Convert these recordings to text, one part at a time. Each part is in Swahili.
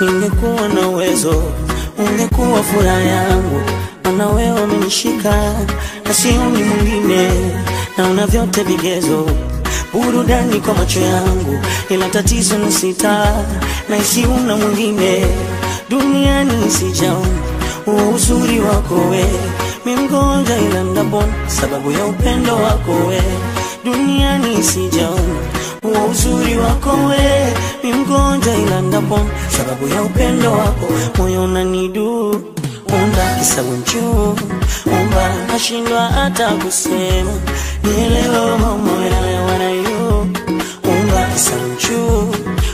Ningekuwa na uwezo, ungekuwa furaha yangu. Maana wewe umenishika na sioni mwingine, na una vyote vigezo, burudani kwa macho yangu. Ila tatizo ni sita, na isi una mwingine duniani sijaona uzuri wako we. Mimi mgonjwa ila ndapona sababu ya upendo wako we. Duniani sijaona uzuri wako we. Mimi mgonjwa ila ndapona sababu ya upendo wako. Moyo unanidu unda kisabu mchu, umba nashindwa hata kusema. Nielewe mama wewe na yu, umba kisabu mchu,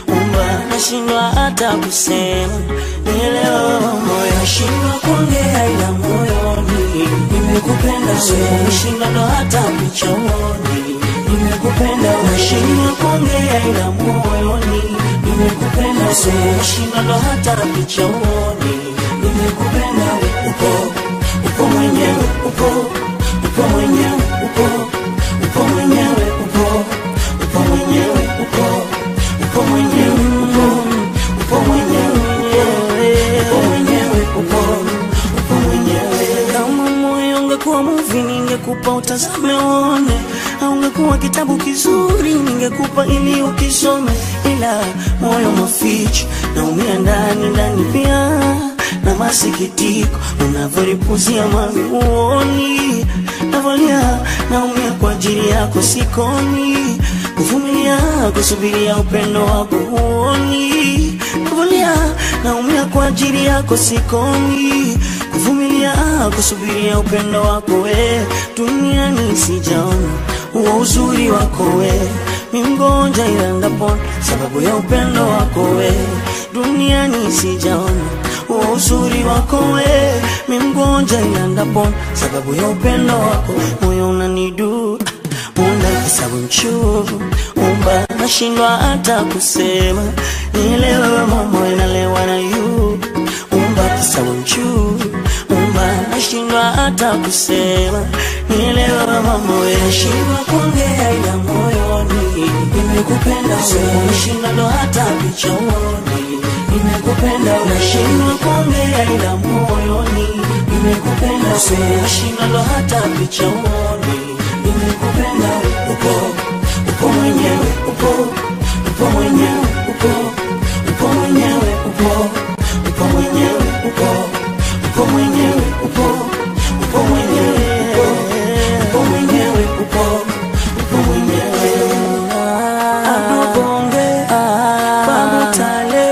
umba nashindwa hata kusema. Nielewe moyo nashindwa kuongea ila moyoni nimekupenda wewe. Nashindwa ndo hata pichoni nimekupenda wewe. Nashindwa kuongea ila moyoni nimekupenda wewe. Nashindwa ndo hata pichoni nimekupenda wewe. Upo mwenyewe, upo mwenyewe, upo mwenyewe, upo mwenyewe, upo mwenyewe, upo mwenyewe, upo mwenyewe. Kama moyo ungekuwa movie ningekupa utazame uone, au ungekuwa kitabu kizuri ningekupa ili ukisome. Ila moyo maficho naumia ndani pia na masikitiko, unavoripuzia mami uoni. Navolia naumia kwa ajili yako sikoni, kuvumilia kusubiria upendo wako uoni. Navolia naumia kwa ajili yako sikoni, kuvumilia kusubiria upendo wako we. Duniani sijaona huo uzuri wako we. Mimi mgonjwa ila ndapona sababu ya upendo wako we. Duniani sijaona huo uzuri wako we. Mimi mgonjwa ila ndapona sababu ya upendo wako. Moyo unanidu unda kisabu mchu, umba nashindwa hata kusema. Nielewe mama inalewa na yu, umba kisabu mchu, umba nashindwa hata kusema. Nielewe mama we. Nashindwa kuongea ila moyoni nimekupenda wewe. Nashindwa ndo hata pichoni nimekupenda wewe. Nashindwa kuongea ila moyoni nimekupenda wewe. Nashindwa ndo hata pichoni nimekupenda wewe. Upo mwenyewe, upo mwenyewe, upo mwenyewe, upo mwenyewe, upo mwenyewe, upo mwenyewe, upo mwenyewe, upo mwenyewe. Abonge pamutale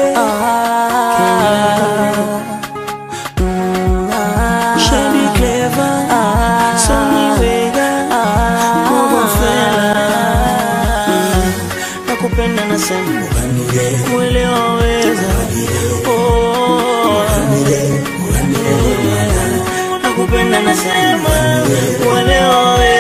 Shelly Clever Sonny Vega Mofela. Nakupenda nasema mwelewa weza. Nakupenda nasema mwelewa weza.